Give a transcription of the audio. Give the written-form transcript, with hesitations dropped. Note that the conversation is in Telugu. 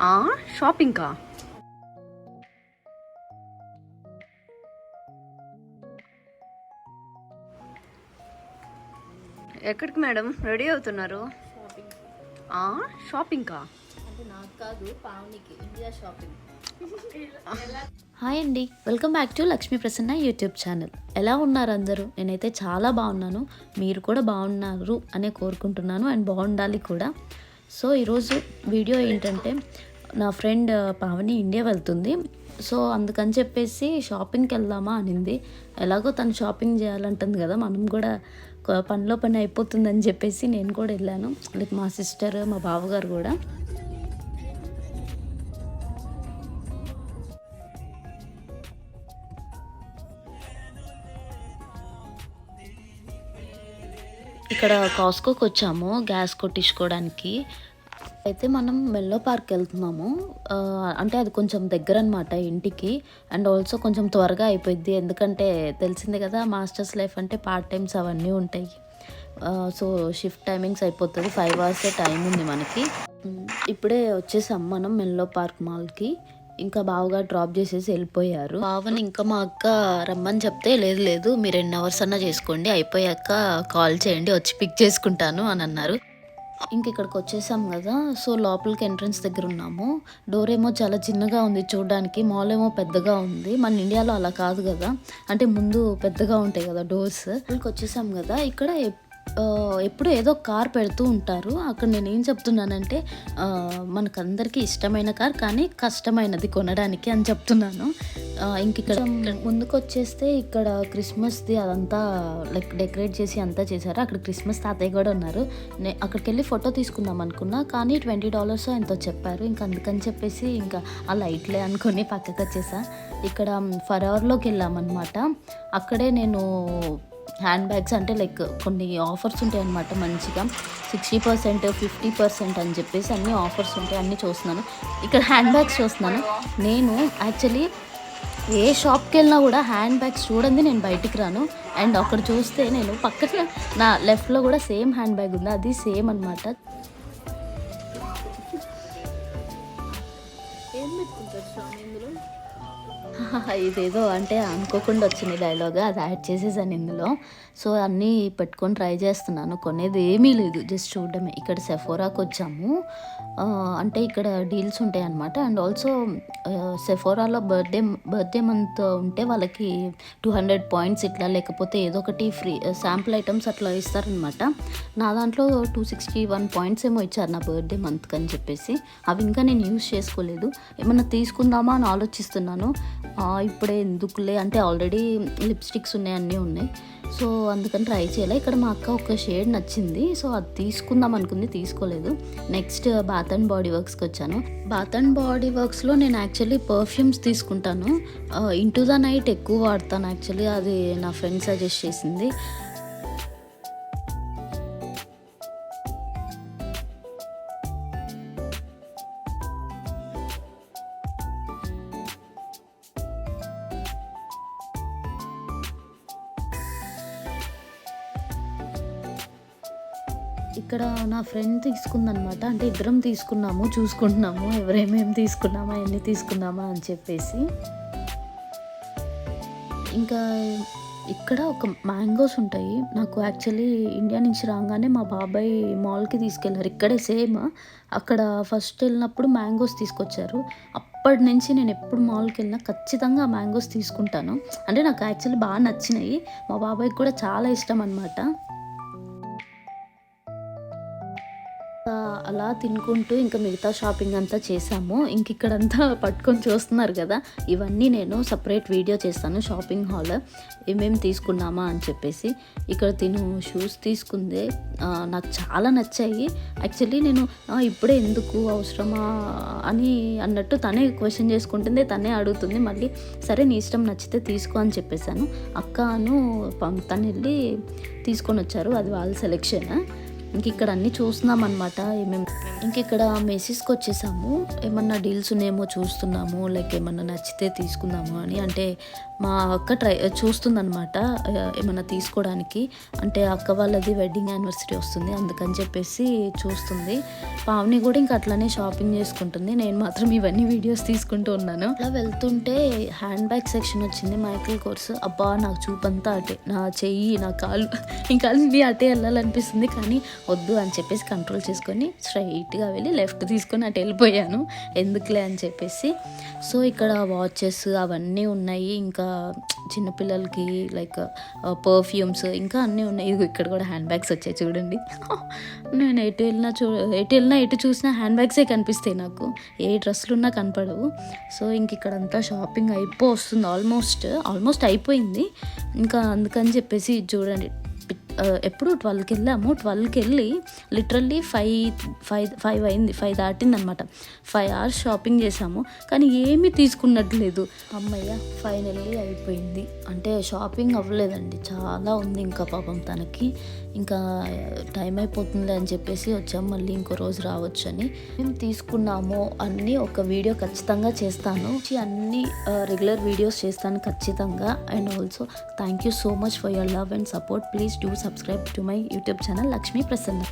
షాపింగ్కా? ఎక్కడికి మేడం రెడీ అవుతున్నారు? షాపింగ్కా? అంటే నాకు కాదు, పావనికి ఇండియా షాపింగ్. హాయ్ అండి, welcome back to Lakshmi Prasanna YouTube channel. ఎలా ఉన్నారు అందరూ? నేనైతే చాలా బాగున్నాను. మీరు కూడా బాగున్నారు అనే కోరుకుంటున్నాను, అండ్ బాగుండాలి కూడా. సో ఈరోజు వీడియో ఏంటంటే, నా ఫ్రెండ్ పావని ఇండియా వెళ్తుంది. సో అందుకని చెప్పేసి షాపింగ్కి వెళ్దామా అనింది. ఎలాగో తను షాపింగ్ చేయాలంటుంది కదా, మనం కూడా పనిలో పని అయిపోతుందని చెప్పేసి నేను కూడా వెళ్ళాను. లైక్ మా సిస్టర్, మా బావగారు కూడా. ఇక్కడ కాస్కోకి వచ్చాము గ్యాస్ కొట్టించుకోవడానికి. అయితే మనం మెల్లో పార్క్ వెళ్తున్నాము. అంటే అది కొంచెం దగ్గర అనమాట ఇంటికి, అండ్ ఆల్సో కొంచెం త్వరగా అయిపోయింది. ఎందుకంటే తెలిసిందే కదా, మాస్టర్స్ లైఫ్ అంటే పార్ట్ టైమ్స్ అవన్నీ ఉంటాయి. సో షిఫ్ట్ టైమింగ్స్ అయిపోతుంది, 5 hours టైం ఉంది మనకి. ఇప్పుడే వచ్చేసాం మనం మెల్లో పార్క్ మాల్కి. ఇంకా బావగా డ్రాప్ చేసేసి వెళ్ళిపోయారు. బావని ఇంకా మా అక్క రమ్మని చెప్తే, లేదు మీరు 2 hours అన్నా చేసుకోండి, అయిపోయాక కాల్ చేయండి, వచ్చి పిక్ చేసుకుంటాను అని అన్నారు. ఇంక ఇక్కడికి వచ్చేసాం కదా. సో లోపలికి ఎంట్రన్స్ దగ్గర ఉన్నాము. డోర్ ఏమో చాలా చిన్నగా ఉంది చూడడానికి, మాల్ ఏమో పెద్దగా ఉంది. మన ఇండియాలో అలా కాదు కదా, అంటే ముందు పెద్దగా ఉంటాయి కదా డోర్స్. ఇక్కడికి వచ్చేసాం కదా. ఇక్కడ ఎప్పుడు ఏదో కార్ పెడుతూ ఉంటారు. అక్కడ నేను ఏం చెప్తున్నానంటే, మనకందరికీ ఇష్టమైన కార్ కానీ కష్టమైనది కొనడానికి అని చెప్తున్నాను. ఇంక ఇక్కడ ముందుకు వచ్చేస్తే ఇక్కడ క్రిస్మస్ది అదంతా లైక్ డెకరేట్ చేసి అంతా చేశారు. అక్కడ క్రిస్మస్ తాతయ్య కూడా ఉన్నారు. అక్కడికి వెళ్ళి ఫోటో తీసుకుందాం అనుకున్నా, కానీ $20 ఎంతో చెప్పారు. ఇంకా అందుకని చెప్పేసి ఇంకా ఆ లైట్లే అనుకొని పక్కకు వచ్చేసా. ఇక్కడ ఫర్ఎవర్లోకి వెళ్ళామన్నమాట. అక్కడే నేను హ్యాండ్ బ్యాగ్స్, అంటే లైక్ కొన్ని ఆఫర్స్ ఉంటాయి అన్నమాట, మంచిగా 60%, 50% అని చెప్పేసి అన్ని ఆఫర్స్ ఉంటాయి. అన్నీ చూస్తున్నాను. ఇక్కడ హ్యాండ్ బ్యాగ్స్ చూస్తున్నాను. నేను యాక్చువల్లీ ఏ షాప్కి వెళ్ళినా కూడా హ్యాండ్ బ్యాగ్స్ చూడండి నేను బయటికి రాను. అండ్ అక్కడ చూస్తే నేను పక్కన నా లెఫ్ట్లో కూడా సేమ్ హ్యాండ్ బ్యాగ్ ఉంది, అది సేమ్ అనమాట. ఏం పెట్టుకుంటారు స్వామి ఇందులో? ఇదేదో అంటే అనుకోకుండా వచ్చింది డైలాగ్, అది యాడ్ చేసేసాను ఇందులో. సో అన్నీ పెట్టుకొని ట్రై చేస్తున్నాను. కొనేది ఏమీ లేదు, జస్ట్ చూడడమే. ఇక్కడ సెఫోరాకి వచ్చాము. అంటే ఇక్కడ డీల్స్ ఉంటాయి అన్నమాట. అండ్ ఆల్సో సెఫోరాలో బర్త్డే మంత్ ఉంటే వాళ్ళకి 200 points ఇట్లా, లేకపోతే ఏదో ఒకటి ఫ్రీ శాంపుల్ ఐటమ్స్ అట్లా ఇస్తారనమాట. నా దాంట్లో 261 points ఏమో ఇచ్చారు నా బర్త్డే మంత్కి అని చెప్పేసి. అవి ఇంకా నేను యూజ్ చేసుకోలేదు. ఏమన్నా తీసుకుందామా అని ఆలోచిస్తున్నాను. ఇప్పుడే ఎందుకులే అంటే, ఆల్రెడీ లిప్స్టిక్స్ ఉన్నాయి, అన్నీ ఉన్నాయి. సో అందుకని ట్రై చేయాలి. ఇక్కడ మా అక్క ఒక షేడ్ నచ్చింది, సో అది తీసుకుందాం అనుకుంది, తీసుకోలేదు. నెక్స్ట్ బాత్ అండ్ బాడీ వర్క్స్కి వచ్చాను. బాత్ అండ్ బాడీ వర్క్స్లో నేను యాక్చువల్లీ పర్ఫ్యూమ్స్ తీసుకుంటాను. ఇంటూ ద నైట్ ఎక్కువ వాడతాను యాక్చువల్లీ, అది నా ఫ్రెండ్ సజెస్ట్ చేసింది. ఇక్కడ నా ఫ్రెండ్ తీసుకుందనమాట. అంటే ఇద్దరం తీసుకున్నాము, చూసుకుంటున్నాము ఎవరేమేమి తీసుకున్నామా, ఎన్ని తీసుకున్నామా అని చెప్పేసి. ఇంకా ఇక్కడ ఒక మ్యాంగోస్ ఉంటాయి. నాకు యాక్చువల్లీ ఇండియా నుంచి రాగానే మా బాబాయ్ మాల్కి తీసుకెళ్ళారు, ఇక్కడే సేమ్. అక్కడ ఫస్ట్ వెళ్ళినప్పుడు మ్యాంగోస్ తీసుకొచ్చారు. అప్పటి నుంచి నేను ఎప్పుడు మాల్కి వెళ్ళినా ఖచ్చితంగా మ్యాంగోస్ తీసుకుంటాను. అంటే నాకు యాక్చువల్లీ బాగా నచ్చినాయి. మా బాబాయ్కి కూడా చాలా ఇష్టం అనమాట. అలా తినుకుంటూ ఇంకా మిగతా షాపింగ్ అంతా చేసాము. ఇంక ఇక్కడంతా పట్టుకొని చూస్తున్నారు కదా, ఇవన్నీ నేను సపరేట్ వీడియో చేస్తాను. షాపింగ్ హాల్ ఏమేమి తీసుకున్నామా అని చెప్పేసి. ఇక్కడ తిను షూస్ తీసుకుంది, నాకు చాలా నచ్చాయి. యాక్చువల్లీ నేను ఇప్పుడే ఎందుకు అవసరమా అని అన్నట్టు తనే క్వశ్చన్ చేసుకుంటుంది, తనే అడుగుతుంది. మళ్ళీ సరే నీ ఇష్టం, నచ్చితే తీసుకో అని చెప్పేశాను. అక్కను తను వెళ్ళి తీసుకొని వచ్చారు, అది వాళ్ళ సెలెక్షన్. ఇంక ఇక్కడ అన్నీ చూస్తున్నాం అనమాట. ఇంక ఇక్కడ మేసిస్కి వచ్చేసాము. ఏమన్నా డీల్స్ ఉన్నాయేమో చూస్తున్నాము, లైక్ ఏమన్నా నచ్చితే తీసుకుందాము అని. అంటే మా అక్క చూస్తుందన్నమాట ఏమన్నా తీసుకోవడానికి. అంటే అక్క వాళ్ళది వెడ్డింగ్ యానివర్సరీ వస్తుంది, అందుకని చెప్పేసి చూస్తుంది. పావని కూడా ఇంకా అట్లానే షాపింగ్ చేసుకుంటుంది. నేను మాత్రం ఇవన్నీ వీడియోస్ తీసుకుంటూ ఉన్నాను. అలా వెళ్తుంటే హ్యాండ్ బ్యాగ్ సెక్షన్ వచ్చింది, మైకిల్ కోర్స్. అబ్బా నాకు చూపంతా అటే, నా చెయ్యి నా కాలు ఇంకా అటే వెళ్ళాలనిపిస్తుంది, కానీ వద్దు అని చెప్పేసి కంట్రోల్ చేసుకొని స్ట్రైట్గా వెళ్ళి లెఫ్ట్ తీసుకొని అటు వెళ్ళిపోయాను, ఎందుకులే అని చెప్పేసి. సో ఇక్కడ వాచెస్ అవన్నీ ఉన్నాయి, ఇంకా చిన్నపిల్లలకి లైక్ పర్ఫ్యూమ్స్ ఇంకా అన్నీ ఉన్నాయి. ఇది ఇక్కడ కూడా హ్యాండ్ బ్యాగ్స్ వచ్చాయి చూడండి. నేను ఎటు వెళ్ళినా ఎటు చూసినా హ్యాండ్ బ్యాగ్సే కనిపిస్తాయి నాకు, ఏ డ్రెస్సులు ఉన్నా కనపడవు. సో ఇంక ఇక్కడంతా షాపింగ్ వస్తుంది, ఆల్మోస్ట్ అయిపోయింది. ఇంకా అందుకని చెప్పేసి చూడండి, ఎప్పుడు 12కి వెళ్ళాము. 12కి వెళ్ళి లిటరల్లీ 5 అయింది, 5 దాటింది అనమాట. 5 hours షాపింగ్ చేసాము, కానీ ఏమీ తీసుకున్నట్లేదు. అమ్మయ్య ఫైనల్లీ అయిపోయింది. అంటే షాపింగ్ అవ్వలేదండి, చాలా ఉంది ఇంకా పాపం తనకి. ఇంకా టైం అయిపోతుంది అని చెప్పేసి వచ్చాము, మళ్ళీ ఇంకో రోజు రావచ్చు అని. మేము తీసుకున్నాము అన్నీ ఒక వీడియో ఖచ్చితంగా చేస్తాను, అన్ని రెగ్యులర్ వీడియోస్ చేస్తాను ఖచ్చితంగా. And also thank you so much for your love and support. Please do subscribe to my YouTube channel Lakshmi Prasanna.